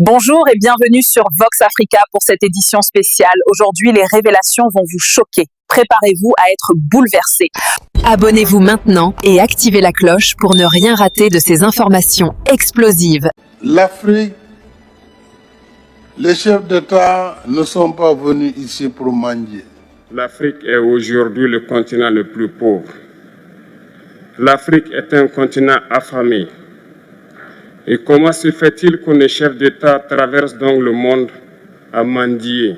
Bonjour et bienvenue sur Vox Africa pour cette édition spéciale. Aujourd'hui, les révélations vont vous choquer. Préparez-vous à être bouleversés. Abonnez-vous maintenant et activez la cloche pour ne rien rater de ces informations explosives. L'Afrique, les chefs d'État ne sont pas venus ici pour mendier. L'Afrique est aujourd'hui le continent le plus pauvre. L'Afrique est un continent affamé. Et comment se fait-il que les chefs d'État traversent donc le monde à mendier?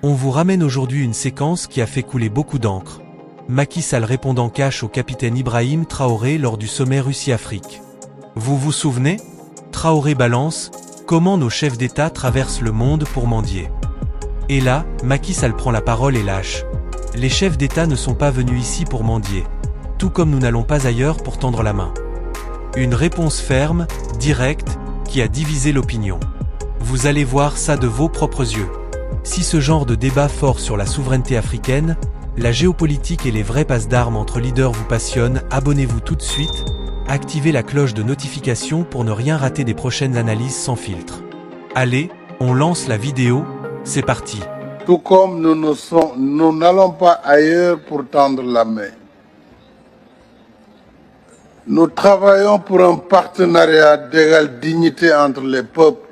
On vous ramène aujourd'hui une séquence qui a fait couler beaucoup d'encre. Macky Sall répondant cash au capitaine Ibrahim Traoré lors du sommet Russie-Afrique. Vous vous souvenez? Traoré balance « Comment nos chefs d'État traversent le monde pour mendier ?» Et là, Macky Sall prend la parole et lâche « Les chefs d'État ne sont pas venus ici pour mendier, tout comme nous n'allons pas ailleurs pour tendre la main. » Une réponse ferme, directe, qui a divisé l'opinion. Vous allez voir ça de vos propres yeux. Si ce genre de débat fort sur la souveraineté africaine, la géopolitique et les vraies passes d'armes entre leaders vous passionnent, abonnez-vous tout de suite, activez la cloche de notification pour ne rien rater des prochaines analyses sans filtre. Allez, on lance la vidéo, c'est parti. Tout comme nous n'allons pas ailleurs pour tendre la main. Nous travaillons pour un partenariat d'égale dignité entre les peuples.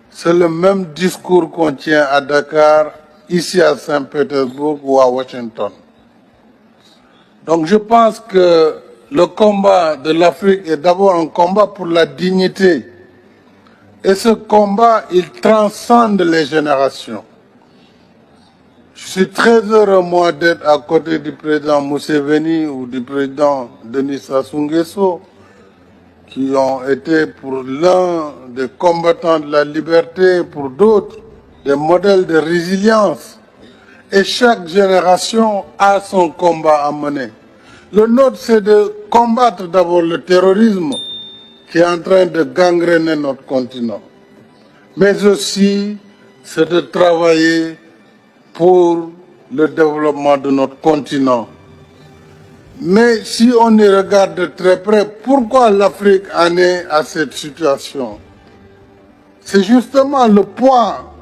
C'est le même discours qu'on tient à Dakar, ici à Saint-Pétersbourg ou à Washington. Donc je pense que le combat de l'Afrique est d'abord un combat pour la dignité. Et ce combat, il transcende les générations. Je suis très heureux, moi, d'être à côté du président Museveni ou du président Denis Sassou Nguesso, qui ont été pour l'un des combattants de la liberté, pour d'autres, des modèles de résilience. Et chaque génération a son combat à mener. Le nôtre, c'est de combattre d'abord le terrorisme qui est en train de gangréner notre continent. Mais aussi, c'est de travailler pour le développement de notre continent. Mais si on y regarde de très près, pourquoi l'Afrique en est à cette situation? C'est justement le poids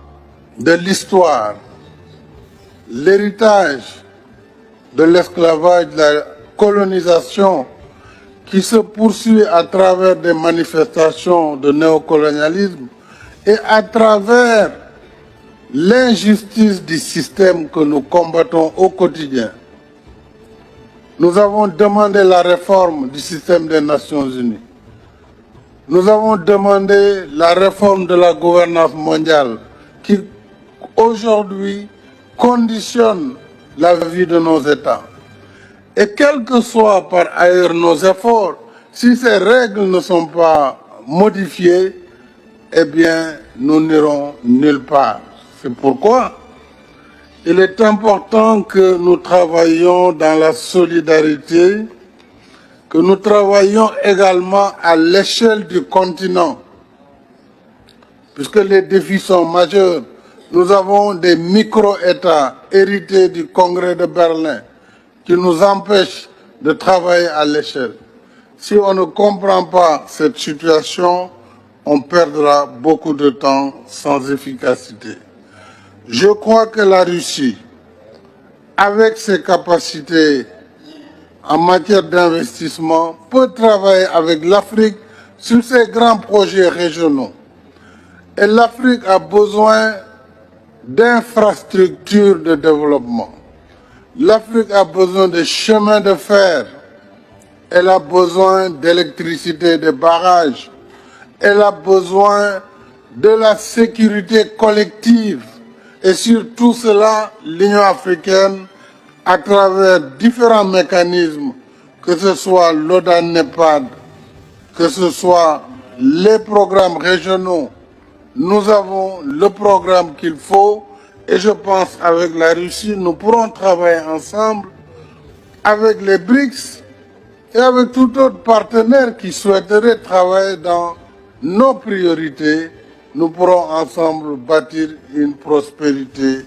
de l'histoire, l'héritage de l'esclavage, de la colonisation qui se poursuit à travers des manifestations de néocolonialisme et à travers l'injustice du système que nous combattons au quotidien. Nous avons demandé la réforme du système des Nations Unies. Nous avons demandé la réforme de la gouvernance mondiale qui, aujourd'hui, conditionne la vie de nos États. Et quels que soient par ailleurs nos efforts, si ces règles ne sont pas modifiées, eh bien, nous n'irons nulle part. C'est pourquoi il est important que nous travaillions dans la solidarité, que nous travaillions également à l'échelle du continent, puisque les défis sont majeurs. Nous avons des micro-États hérités du Congrès de Berlin qui nous empêchent de travailler à l'échelle. Si on ne comprend pas cette situation, on perdra beaucoup de temps sans efficacité. Je crois que la Russie, avec ses capacités en matière d'investissement, peut travailler avec l'Afrique sur ces grands projets régionaux. Et l'Afrique a besoin d'infrastructures de développement. L'Afrique a besoin de chemins de fer. Elle a besoin d'électricité, de barrages. Elle a besoin de la sécurité collective. Et sur tout cela, l'Union africaine, à travers différents mécanismes, que ce soit l'ODAN-NEPAD, que ce soit les programmes régionaux, nous avons le programme qu'il faut et je pense avec la Russie, nous pourrons travailler ensemble avec les BRICS et avec tout autre partenaire qui souhaiterait travailler dans nos priorités. Nous pourrons ensemble bâtir une prospérité.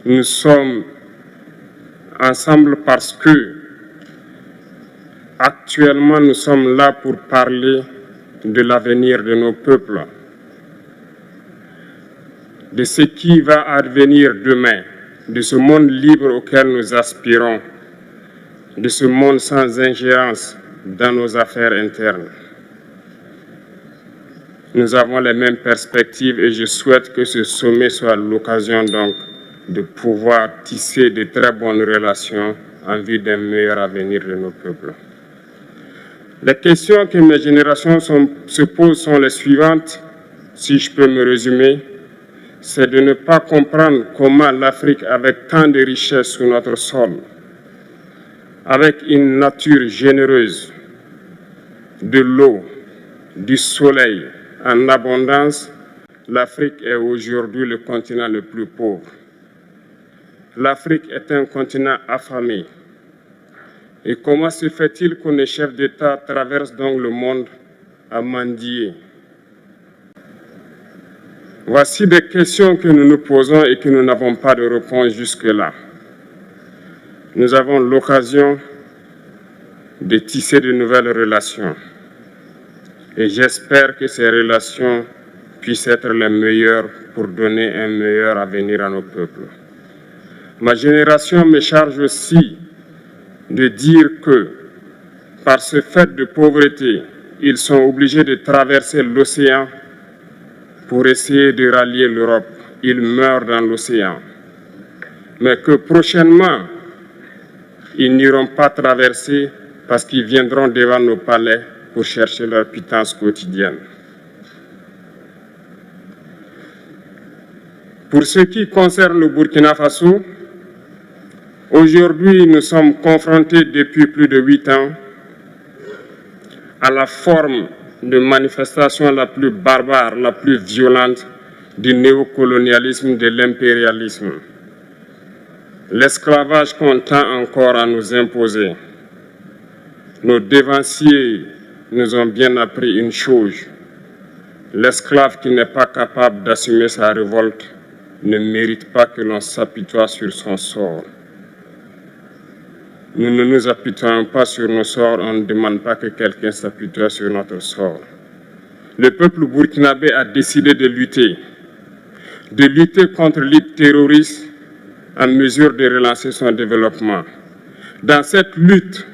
Nous sommes ensemble parce que actuellement nous sommes là pour parler de l'avenir de nos peuples. de ce qui va advenir demain, de ce monde libre auquel nous aspirons, de ce monde sans ingérence dans nos affaires internes. Nous avons les mêmes perspectives et je souhaite que ce sommet soit l'occasion donc de pouvoir tisser de très bonnes relations en vue d'un meilleur avenir de nos peuples. Les questions que mes générations se posent sont les suivantes, si je peux me résumer. C'est de ne pas comprendre comment l'Afrique, avec tant de richesses sur notre sol, avec une nature généreuse, de l'eau, du soleil en abondance, l'Afrique est aujourd'hui le continent le plus pauvre. L'Afrique est un continent affamé. Et comment se fait-il que les chefs d'État traversent donc le monde à mendier? Voici des questions que nous nous posons et que nous n'avons pas de réponse jusque-là. Nous avons l'occasion de tisser de nouvelles relations. Et j'espère que ces relations puissent être les meilleures pour donner un meilleur avenir à nos peuples. Ma génération me charge aussi de dire que, par ce fait de pauvreté, ils sont obligés de traverser l'océan pour essayer de rallier l'Europe. Ils meurent dans l'océan. Mais que prochainement, ils n'iront pas traverser parce qu'ils viendront devant nos palais pour chercher leur pitance quotidienne. Pour ce qui concerne le Burkina Faso, aujourd'hui, nous sommes confrontés depuis plus de 8 ans à la forme de manifestation la plus barbare, la plus violente du néocolonialisme, de l'impérialisme. L'esclavage qu'on tend encore à nous imposer. Nos dévanciers nous ont bien appris une chose. L'esclave qui n'est pas capable d'assumer sa révolte ne mérite pas que l'on s'apitoie sur son sort. Nous ne nous apitoyons pas sur nos sorts, on ne demande pas que quelqu'un s'apitoie sur notre sort. Le peuple burkinabé a décidé de lutter contre l'île terroriste en mesure de relancer son développement. Dans cette lutte,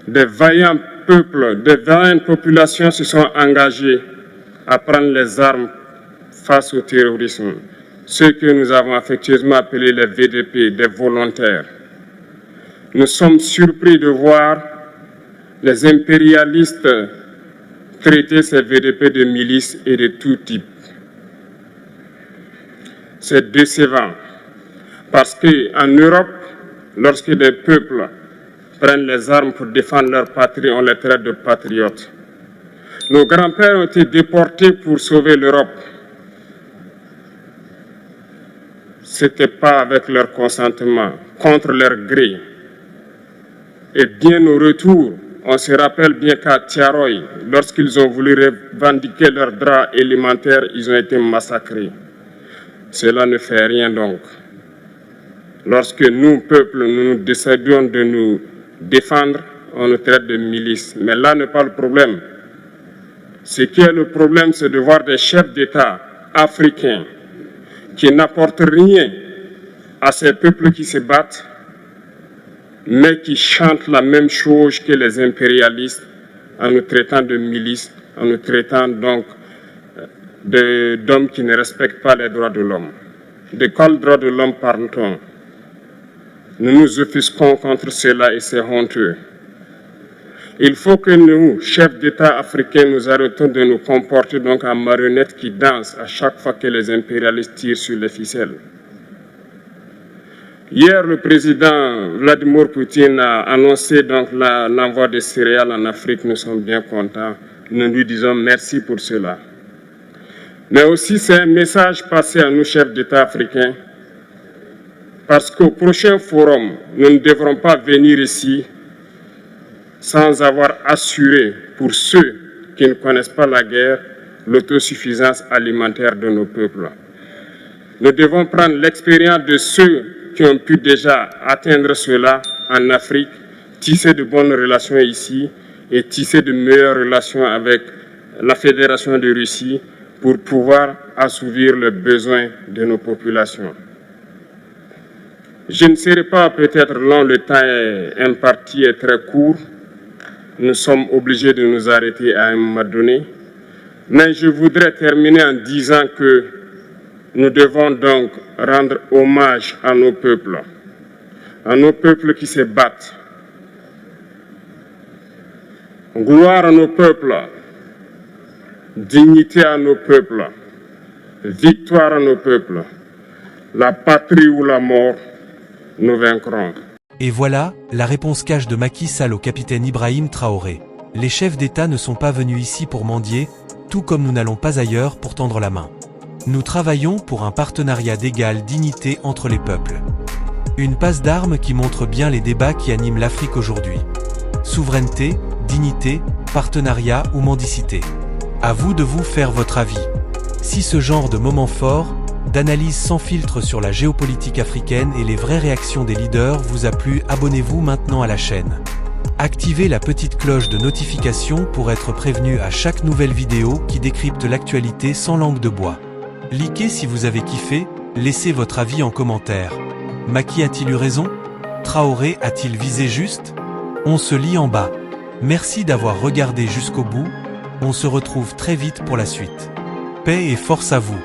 des vaillants peuples, des vaillantes populations se sont engagées à prendre les armes face au terrorisme. Ceux que nous avons affectueusement appelés les VDP, des volontaires. Nous sommes surpris de voir les impérialistes traiter ces VDP de milices et de tout type. C'est décevant parce qu'en Europe, lorsque des peuples prennent les armes pour défendre leur patrie, on les traite de patriotes. Nos grands-pères ont été déportés pour sauver l'Europe. Ce n'était pas avec leur consentement, contre leur gré. Et bien au retour, on se rappelle bien qu'à Tiaroy, lorsqu'ils ont voulu revendiquer leurs droits élémentaires, ils ont été massacrés. Cela ne fait rien donc. Lorsque nous, peuple, nous décidons de nous défendre, on nous traite de milices. Mais là n'est pas le problème. Ce qui est le problème, c'est de voir des chefs d'État africains qui n'apportent rien à ces peuples qui se battent, mais qui chantent la même chose que les impérialistes en nous traitant de milices, en nous traitant donc d'hommes qui ne respectent pas les droits de l'homme. De quels droits de l'homme parle-t-on? Nous nous offusquons contre cela et c'est honteux. Il faut que nous, chefs d'État africains, nous arrêtons de nous comporter donc en marionnettes qui dansent à chaque fois que les impérialistes tirent sur les ficelles. Hier, le président Vladimir Poutine a annoncé donc l'envoi de céréales en Afrique. Nous sommes bien contents. Nous lui disons merci pour cela. Mais aussi, c'est un message passé à nous, chefs d'État africains, parce qu'au prochain forum, nous ne devrons pas venir ici sans avoir assuré, pour ceux qui ne connaissent pas la guerre, l'autosuffisance alimentaire de nos peuples. Nous devons prendre l'expérience de ceux qui ont pu déjà atteindre cela en Afrique, tisser de bonnes relations ici et tisser de meilleures relations avec la Fédération de Russie pour pouvoir assouvir les besoins de nos populations. Je ne serai pas peut-être long, le temps imparti est très court. Nous sommes obligés de nous arrêter à un moment donné. Mais je voudrais terminer en disant que nous devons donc rendre hommage à nos peuples qui se battent. Gloire à nos peuples, dignité à nos peuples, victoire à nos peuples. La patrie ou la mort, nous vaincrons. Et voilà, la réponse cash de Macky Sall au capitaine Ibrahim Traoré. Les chefs d'État ne sont pas venus ici pour mendier, tout comme nous n'allons pas ailleurs pour tendre la main. Nous travaillons pour un partenariat d'égale dignité entre les peuples. Une passe d'armes qui montre bien les débats qui animent l'Afrique aujourd'hui. Souveraineté, dignité, partenariat ou mendicité. À vous de vous faire votre avis. Si ce genre de moment fort, d'analyse sans filtre sur la géopolitique africaine et les vraies réactions des leaders vous a plu, abonnez-vous maintenant à la chaîne. Activez la petite cloche de notification pour être prévenu à chaque nouvelle vidéo qui décrypte l'actualité sans langue de bois. Likez si vous avez kiffé, laissez votre avis en commentaire. Macky a-t-il eu raison? Traoré a-t-il visé juste? On se lit en bas. Merci d'avoir regardé jusqu'au bout, on se retrouve très vite pour la suite. Paix et force à vous.